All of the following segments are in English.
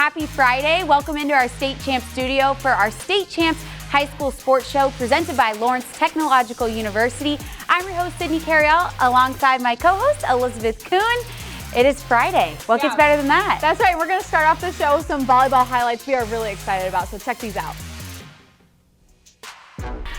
happy Friday. Welcome into our State Champs studio for our State Champs High School Sports Show presented by Lawrence Technological University. I'm your host, Sydney Cariel, alongside my co-host, Elizabeth Coon. It is Friday. What gets better than that? That's right. We're going to start off the show with some volleyball highlights we are really excited about, so check these out.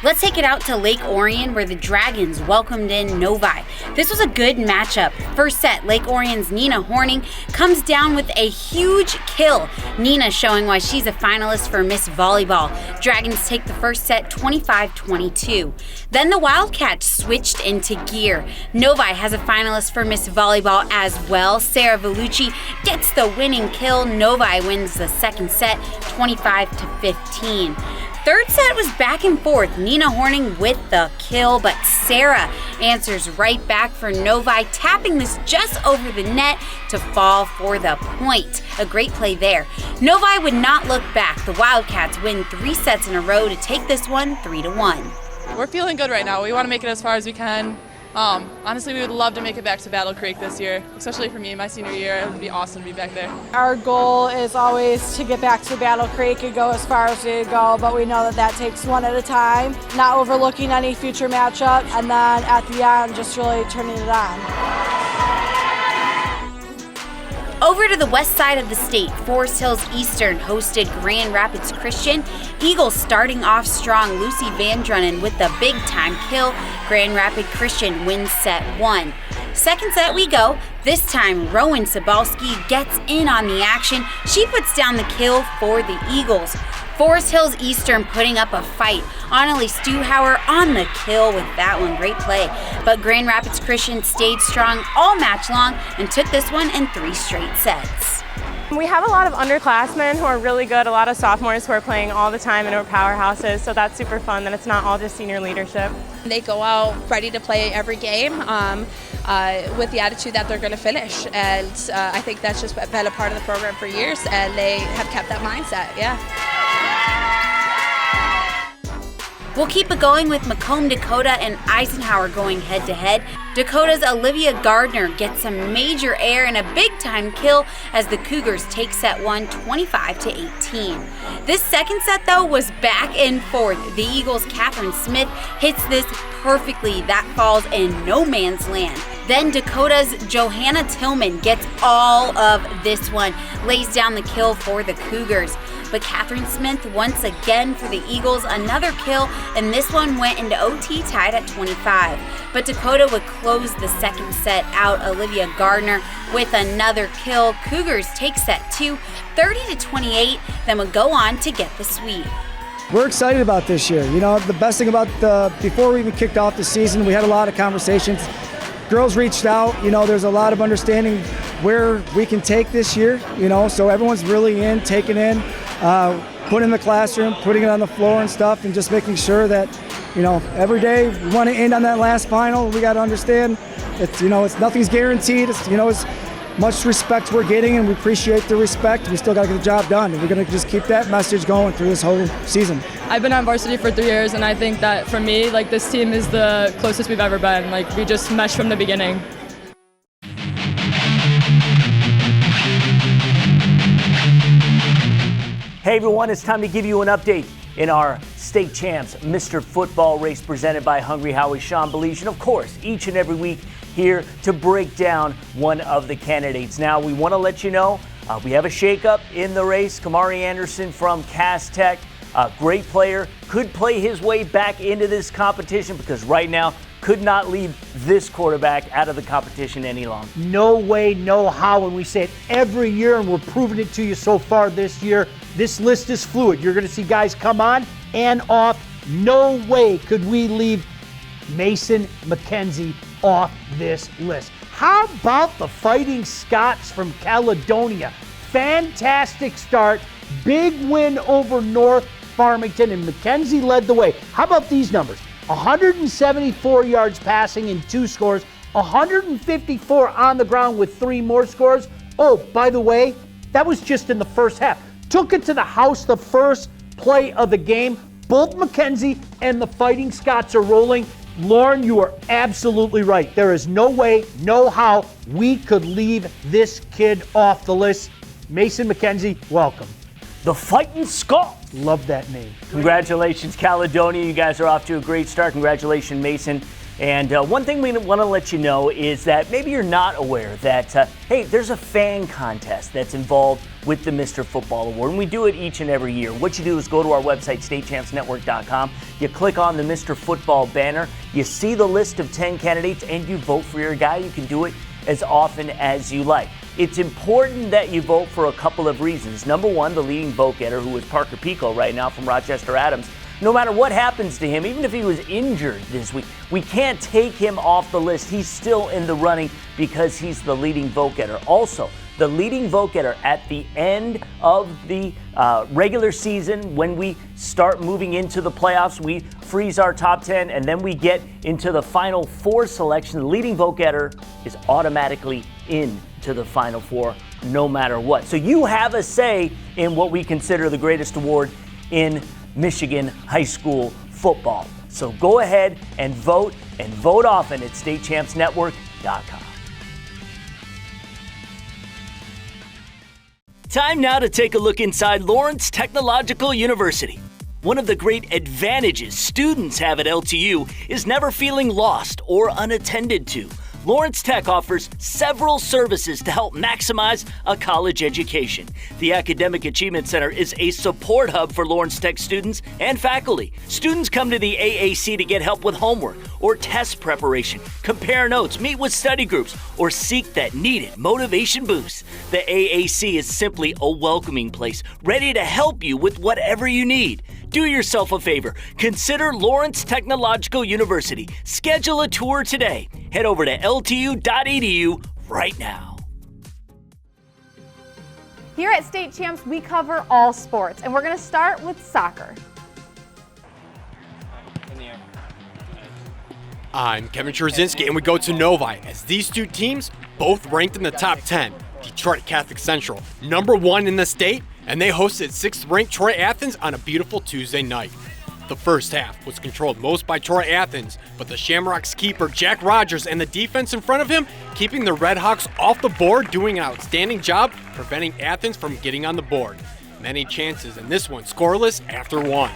Let's take it out to Lake Orion where the Dragons welcomed in Novi. This was a good matchup. First set, Lake Orion's Nina Horning comes down with a huge kill. Nina showing why she's a finalist for Miss Volleyball. Dragons take the first set 25-22. Then the Wildcats switched into gear. Novi has a finalist for Miss Volleyball as well. Sarah Vellucci gets the winning kill. Novi wins the second set 25-15. Third set was back and forth. Nina Horning with the kill, but Sarah answers right back for Novi, tapping this just over the net to fall for the point. A great play there. Novi would not look back. The Wildcats win 3 sets in a row to take this one 3-1. We're feeling good right now. We want to make it as far as we can. Honestly, we would love to make it back to Battle Creek this year, especially for me, my senior year. It would be awesome to be back there. Our goal is always to get back to Battle Creek and go as far as we go, but we know that takes one at a time, not overlooking any future matchups, and then at the end, just really turning it on. Over to the west side of the state, Forest Hills Eastern hosted Grand Rapids Christian. Eagles starting off strong. Lucy Van Drunnen with the big-time kill. Grand Rapids Christian wins set 1. Second set we go. This time, Rowan Sabalski gets in on the action. She puts down the kill for the Eagles. Forest Hills Eastern putting up a fight. Annalie Stuhauer on the kill with that one. Great play. But Grand Rapids Christian stayed strong all match long and took this one in 3 straight sets. We have a lot of underclassmen who are really good, a lot of sophomores who are playing all the time in our powerhouses, so that's super fun that it's not all just senior leadership. They go out ready to play every game with the attitude that they're going to finish, and I think that's just been a part of the program for years, and they have kept that mindset, yeah. We'll keep it going with Macomb Dakota and Eisenhower going head-to-head. Dakota's Olivia Gardner gets some major air and a big-time kill as the Cougars take set 1 25-18. This second set, though, was back and forth. The Eagles' Catherine Smith hits this perfectly. That falls in no man's land. Then Dakota's Johanna Tillman gets all of this one, lays down the kill for the Cougars. But Catherine Smith once again for the Eagles, another kill, and this one went into OT tied at 25. But Dakota would close the second set out. Olivia Gardner with another kill. Cougars take set 2, 30-28, then would go on to get the sweep. We're excited about this year. You know, the best thing about before we even kicked off the season, we had a lot of conversations. Girls reached out, you know, there's a lot of understanding where we can take this year, you know, so everyone's really taking in, putting in the classroom, putting it on the floor and stuff, and just making sure that, you know, every day we want to end on that last final. We got to understand it's, you know, it's nothing's guaranteed. It's, you know, as much respect we're getting, and we appreciate the respect. We still got to get the job done, and we're going to just keep that message going through this whole season. I've been on varsity for 3 years, and I think that for me, like, this team is the closest we've ever been. Like, we just meshed from the beginning. Hey everyone, it's time to give you an update in our State Champs Mr. Football race presented by Hungry Howie's Sean Belige, and of course, each and every week here to break down one of the candidates. Now, we want to let you know we have a shakeup in the race. Kamari Anderson from Cass Tech, a great player, could play his way back into this competition because right now could not leave this quarterback out of the competition any longer. No way, no how, and we say it every year, and we're proving it to you so far this year. This list is fluid. You're going to see guys come on and off. No way could we leave Mason McKenzie off this list. How about the Fighting Scots from Caledonia? Fantastic start, big win over North Farmington, and McKenzie led the way. How about these numbers? 174 yards passing in 2 scores, 154 on the ground with 3 more scores. Oh, by the way, that was just in the first half. Took it to the house the first play of the game. Both McKenzie and the Fighting Scots are rolling. Lauren, you are absolutely right. There is no way, no how we could leave this kid off the list. Mason McKenzie, welcome. The Fighting Skull. Love that name. Congratulations, Caledonia. You guys are off to a great start. Congratulations, Mason. And one thing we want to let you know is that maybe you're not aware that, hey, there's a fan contest that's involved with the Mr. Football Award, and we do it each and every year. What you do is go to our website, statechampsnetwork.com. You click on the Mr. Football banner. You see the list of 10 candidates, and you vote for your guy. You can do it as often as you like. It's important that you vote for a couple of reasons. Number one, the leading vote getter, who is Parker Pico right now from Rochester Adams. No matter what happens to him, even if he was injured this week, we can't take him off the list. He's still in the running because he's the leading vote getter. Also, the leading vote getter at the end of the regular season, when we start moving into the playoffs, we freeze our top 10, and then we get into the Final Four selection. The leading vote getter is automatically into the Final Four no matter what. So you have a say in what we consider the greatest award in Michigan high school football. So go ahead and vote often at statechampsnetwork.com. Time now to take a look inside Lawrence Technological University. One of the great advantages students have at LTU is never feeling lost or unattended to. Lawrence Tech offers several services to help maximize a college education. The Academic Achievement Center is a support hub for Lawrence Tech students and faculty. Students come to the AAC to get help with homework or test preparation, compare notes, meet with study groups, or seek that needed motivation boost. The AAC is simply a welcoming place, ready to help you with whatever you need. Do yourself a favor. Consider Lawrence Technological University. Schedule a tour today. Head over to ltu.edu right now. Here at State Champs, we cover all sports, and we're going to start with soccer. I'm Kevin Czerzinski, and we go to Novi as these two teams both ranked in the top 10. Detroit Catholic Central, number 1 in the state, and they hosted 6th-ranked Troy Athens on a beautiful Tuesday night. The first half was controlled most by Troy Athens, but the Shamrocks keeper Jack Rogers and the defense in front of him keeping the Red Hawks off the board, doing an outstanding job preventing Athens from getting on the board. Many chances, and this one scoreless after 1.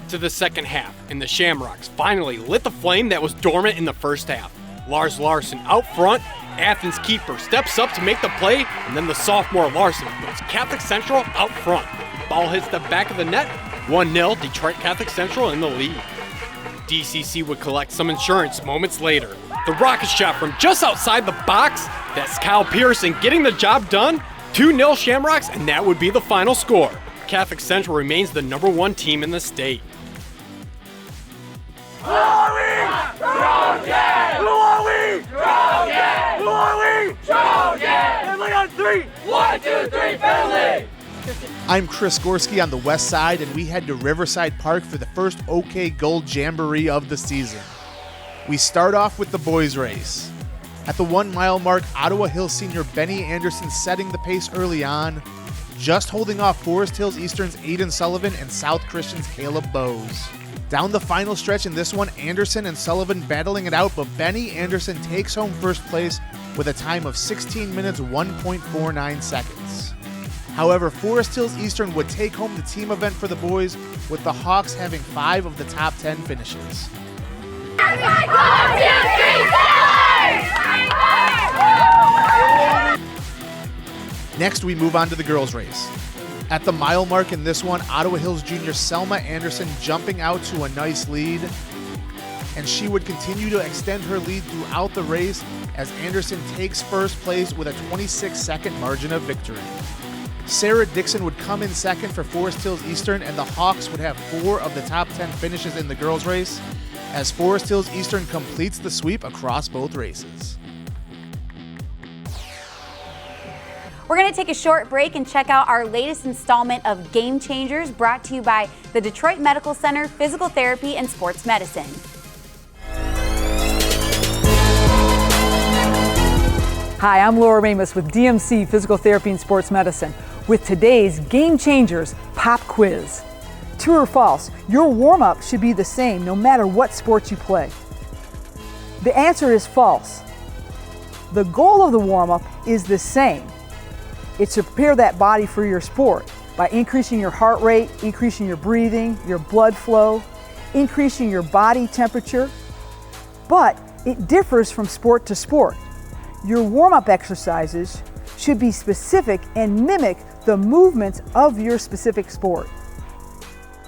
To the second half, and the Shamrocks finally lit the flame that was dormant in the first half. Lars Larson out front, Athens keeper steps up to make the play, and then the sophomore Larson puts Catholic Central out front. Ball hits the back of the net, 1-0, Detroit Catholic Central in the lead. DCC would collect some insurance moments later. The rocket shot from just outside the box, that's Kyle Pearson getting the job done, 2-0 Shamrocks, and that would be the final score. Catholic Central remains the number 1 team in the state. Who are we? Trojans! Who are we? Trojans! Who are we? Trojans! Finley on 3! 1, 2, 3, Finley! I'm Chris Gorski on the west side, and we head to Riverside Park for the first OK Gold Jamboree of the season. We start off with the boys race. At the 1 mile mark, Ottawa Hills senior Benny Anderson setting the pace early on, just holding off Forest Hills Eastern's Aiden Sullivan and South Christian's Caleb Bowes. Down the final stretch in this one, Anderson and Sullivan battling it out, but Benny Anderson takes home first place with a time of 16 minutes 1.49 seconds. However, Forest Hills Eastern would take home the team event for the boys, with the Hawks having 5 of the top 10 finishes. Next, we move on to the girls' race. At the mile mark in this one, Ottawa Hills junior Selma Anderson jumping out to a nice lead, and she would continue to extend her lead throughout the race as Anderson takes first place with a 26-second margin of victory. Sarah Dixon would come in second for Forest Hills Eastern, and the Hawks would have 4 of the top 10 finishes in the girls' race as Forest Hills Eastern completes the sweep across both races. We're going to take a short break and check out our latest installment of Game Changers, brought to you by the Detroit Medical Center Physical Therapy and Sports Medicine. Hi, I'm Laura Ramus with DMC Physical Therapy and Sports Medicine with today's Game Changers Pop Quiz. True or false, your warm-up should be the same no matter what sport you play. The answer is false. The goal of the warm-up is the same. It's to prepare that body for your sport by increasing your heart rate, increasing your breathing, your blood flow, increasing your body temperature. But it differs from sport to sport. Your warm-up exercises should be specific and mimic the movements of your specific sport.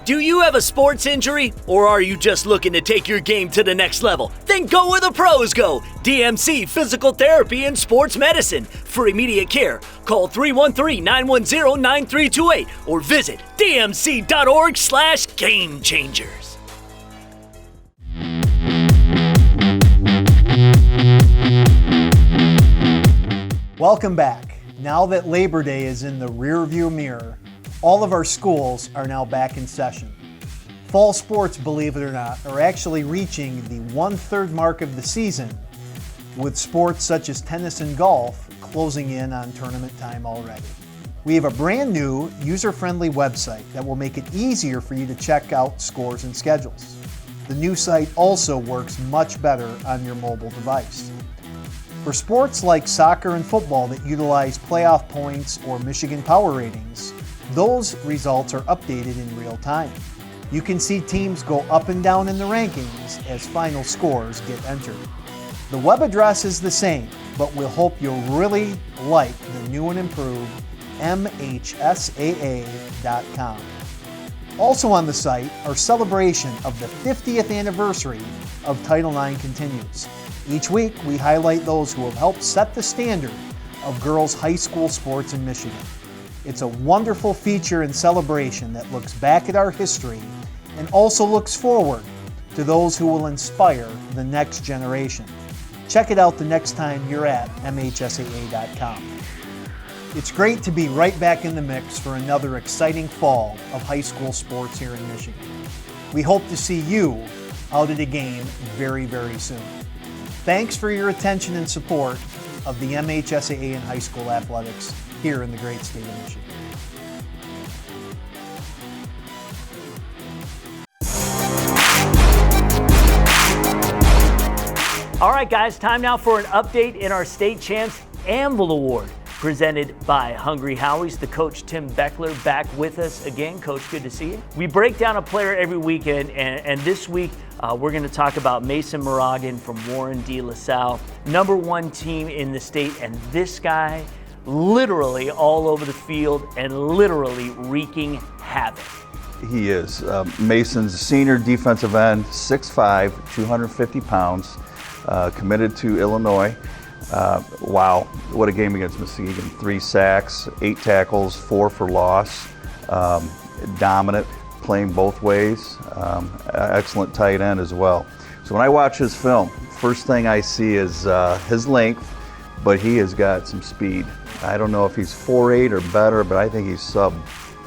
Do you have a sports injury, or are you just looking to take your game to the next level? Then go where the pros go. DMC Physical Therapy and Sports Medicine. For immediate care, call 313-910-9328 or visit dmc.org/gamechangers. Welcome back. Now that Labor Day is in the rearview mirror, all of our schools are now back in session. Fall sports, believe it or not, are actually reaching the 1/3 mark of the season, with sports such as tennis and golf closing in on tournament time already. We have a brand new, user-friendly website that will make it easier for you to check out scores and schedules. The new site also works much better on your mobile device. For sports like soccer and football that utilize playoff points or Michigan power ratings, those results are updated in real time. You can see teams go up and down in the rankings as final scores get entered. The web address is the same, but we'll hope you'll really like the new and improved MHSAA.com. Also on the site, our celebration of the 50th anniversary of Title IX continues. Each week, we highlight those who have helped set the standard of girls' high school sports in Michigan. It's a wonderful feature and celebration that looks back at our history and also looks forward to those who will inspire the next generation. Check it out the next time you're at MHSAA.com. It's great to be right back in the mix for another exciting fall of high school sports here in Michigan. We hope to see you out at a game very, very soon. Thanks for your attention and support of the MHSAA and high school athletics here in the great state of Michigan. All right, guys, time now for an update in our State Champs Anvil Award, presented by Hungry Howie's. The coach, Tim Beckler, back with us again. Coach, good to see you. We break down a player every weekend, and this week we're going to talk about Mason Moragan from Warren D. Lasalle, #1 team in the state, and this guy literally all over the field and literally wreaking havoc. He is. Mason's a senior defensive end, 6'5", 250 pounds, committed to Illinois. Wow, what a game against Muskegon. 3 sacks, 8 tackles, 4 for loss. Dominant, playing both ways. Excellent tight end as well. So when I watch his film, first thing I see is his length, but he has got some speed. I don't know if he's 4'8" or better, but I think he's sub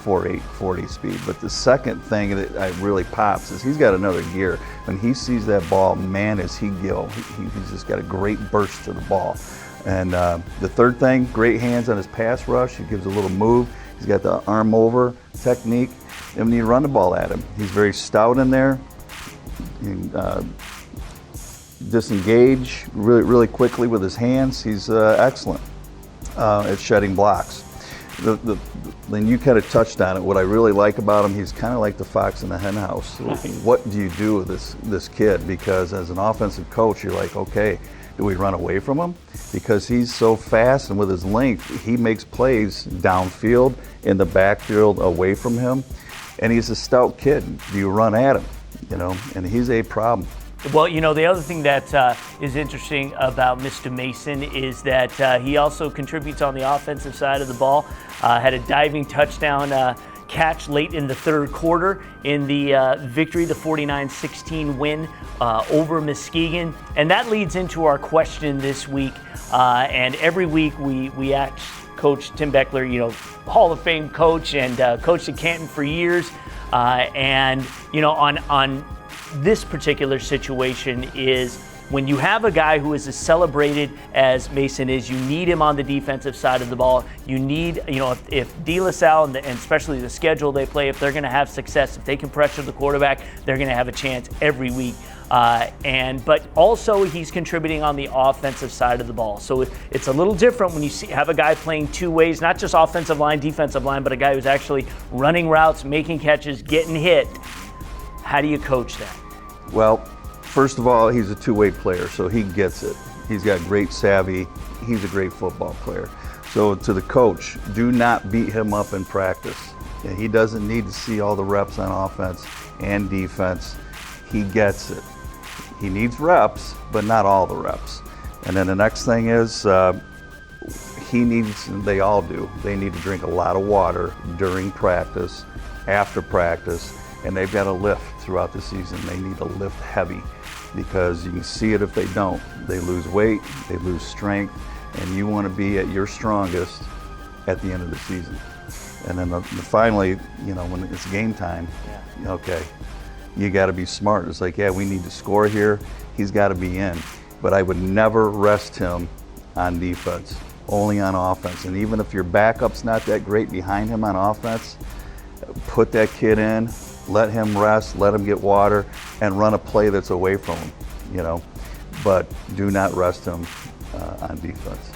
4'8", 40 speed. But the second thing that really pops is he's got another gear. When he sees that ball, man, is he go. He's just got a great burst to the ball. And the third thing, great hands on his pass rush. He gives a little move. He's got the arm over technique. And when you run the ball at him, he's very stout in there. He can, disengage really quickly with his hands. He's excellent at shedding blocks. Then you kind of touched on it. What I really like about him, he's kind of like the fox in the hen house. What do you do with this kid? Because as an offensive coach, you're like, okay, do we run away from him? Because he's so fast, and with his length, he makes plays downfield, in the backfield, away from him. And he's a stout kid. Do you run at him? You know, and he's a problem. Well, you know, the other thing that is interesting about Mr. Mason is that he also contributes on the offensive side of the ball. Had a diving touchdown catch late in the third quarter in the victory, the 49-16 win over Muskegon. And that leads into our question this week. And every week we ask Coach Tim Beckler, you know, Hall of Fame coach and coached at Canton for years. And, you know, on this particular situation is when you have a guy who is as celebrated as Mason is, you need him on the defensive side of the ball. You need, you know, if De La Salle and especially the schedule they play, if they're going to have success, if they can pressure the quarterback, they're going to have a chance every week. But also he's contributing on the offensive side of the ball. So it's a little different when you have a guy playing two ways, not just offensive line, defensive line, but a guy who's actually running routes, making catches, getting hit. How do you coach that? Well, first of all, he's a two-way player, so he gets it. He's got great savvy. He's a great football player. So to the coach, do not beat him up in practice. He doesn't need to see all the reps on offense and defense. He gets it. He needs reps, but not all the reps. And then the next thing is he needs, and they all do, they need to drink a lot of water during practice, after practice, and they've got to lift throughout the season. They need to lift heavy because you can see it if they don't. They lose weight, they lose strength, and you want to be at your strongest at the end of the season. And then finally, when it's game time, okay, you got to be smart. It's like, yeah, we need to score here. He's got to be in. But I would never rest him on defense, only on offense. And even if your backup's not that great behind him on offense, put that kid in, let him rest, let him get water, and run a play that's away from him, But do not rest him on defense.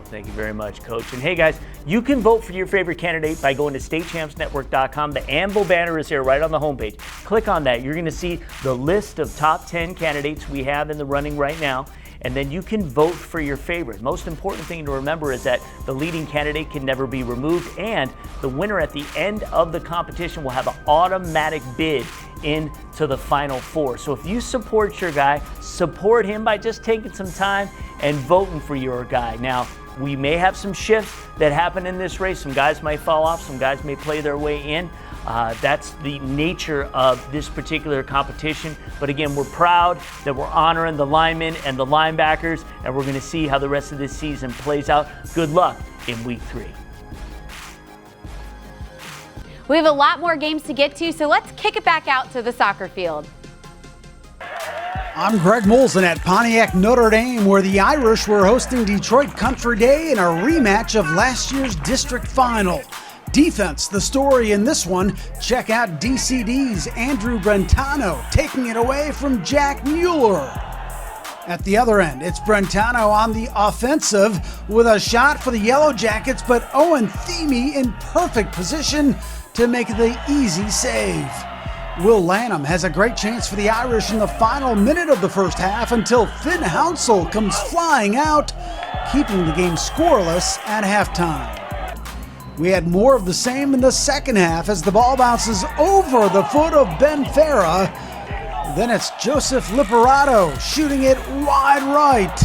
Thank you very much, Coach. And hey, guys, you can vote for your favorite candidate by going to statechampsnetwork.com. The Anvil banner is here right on the homepage. Click on that. You're going to see the list of top 10 candidates we have in the running right now. And then you can vote for your favorite. Most important thing to remember is that the leading candidate can never be removed, and the winner at the end of the competition will have an automatic bid into the Final Four. So if you support your guy, support him by just taking some time and voting for your guy. Now, we may have some shifts that happen in this race. Some guys might fall off, some guys may play their way in. That's the nature of this particular competition. But again, we're proud that we're honoring the linemen and the linebackers, and we're going to see how the rest of this season plays out. Good luck in week 3. We have a lot more games to get to, so let's kick it back out to the soccer field. I'm Greg Molson at Pontiac Notre Dame, where the Irish were hosting Detroit Country Day in a rematch of last year's district final. Defense, the story in this one. Check out DCD's Andrew Brentano taking it away from Jack Mueller. At the other end, it's Brentano on the offensive with a shot for the Yellow Jackets, but Owen Theme in perfect position to make the easy save. Will Lanham has a great chance for the Irish in the final minute of the first half until Finn Hounsell comes flying out, keeping the game scoreless at halftime. We had more of the same in the second half as the ball bounces over the foot of Ben Farah. Then it's Joseph Liperato shooting it wide right.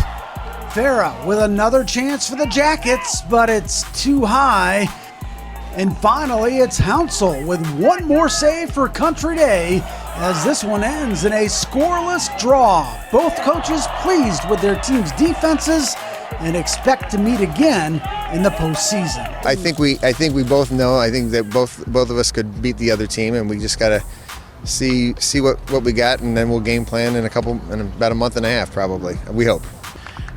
Farah with another chance for the Jackets, but it's too high. And finally, it's Hounsell with one more save for Country Day as this one ends in a scoreless draw. Both coaches pleased with their team's defenses and expect to meet again in the postseason. I think we both know. I think that both of us could beat the other team, and we just gotta see what we got, and then we'll game plan in about a month and a half, probably. We hope.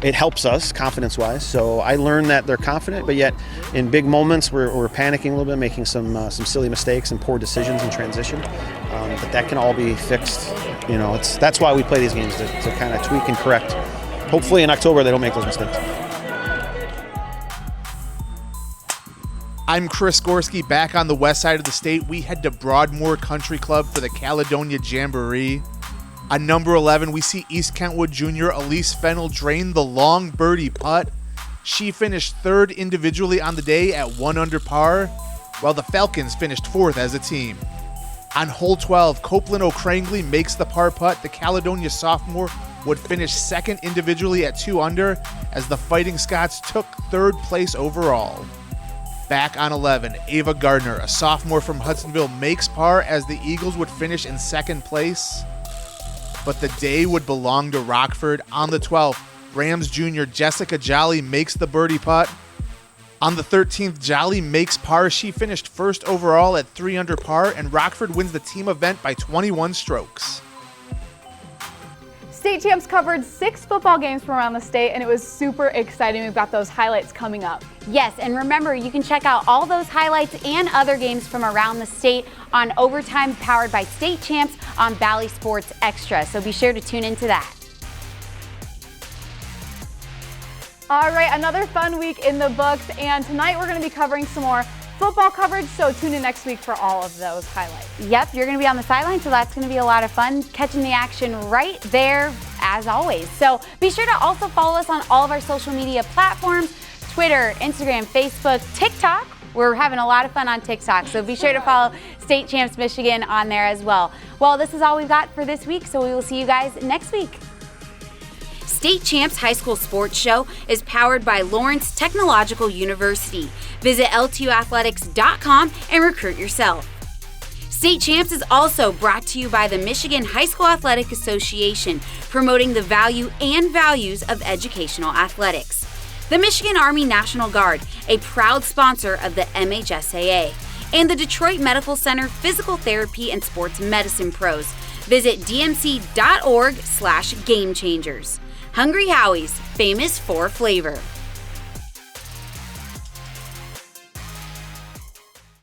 It helps us confidence-wise. So I learned that they're confident, but yet in big moments we're panicking a little bit, making some silly mistakes and poor decisions in transition. But that can all be fixed. That's why we play these games, to kind of tweak and correct. Hopefully in October they don't make those mistakes. I'm Chris Gorski, back on the west side of the state. We head to Broadmoor Country Club for the Caledonia Jamboree. On number 11, we see East Kentwood Jr. Elise Fennell drain the long birdie putt. She finished third individually on the day at 1 under par, while the Falcons finished fourth as a team. On hole 12, Copeland O'Crangley makes the par putt. The Caledonia sophomore would finish second individually at 2 under, as the Fighting Scots took third place overall. Back on 11, Ava Gardner, a sophomore from Hudsonville, makes par as the Eagles would finish in second place. But the day would belong to Rockford. On the 12th, Rams Jr. Jessica Jolly makes the birdie putt. On the 13th, Jolly makes par. She finished first overall at 3 under par, and Rockford wins the team event by 21 strokes. State Champs covered 6 football games from around the state, and it was super exciting. We've got those highlights coming up. Yes, and remember, you can check out all those highlights and other games from around the state on Overtime, powered by State Champs on Bally Sports Extra. So be sure to tune into that. All right, another fun week in the books, and tonight we're going to be covering some more football coverage, so tune in next week for all of those highlights. Yep, you're going to be on the sideline, so that's going to be a lot of fun, catching the action right there as always. So be sure to also follow us on all of our social media platforms, Twitter, Instagram, Facebook, TikTok. We're having a lot of fun on TikTok, so be sure to follow State Champs Michigan on there as well. Well, this is all we've got for this week, so we will see you guys next week. State Champs High School Sports Show is powered by Lawrence Technological University. Visit L2athletics.com and recruit yourself. State Champs is also brought to you by the Michigan High School Athletic Association, promoting the value and values of educational athletics. The Michigan Army National Guard, a proud sponsor of the MHSAA. And the Detroit Medical Center Physical Therapy and Sports Medicine Pros. Visit dmc.org/gamechangers. Hungry Howie's, famous for flavor.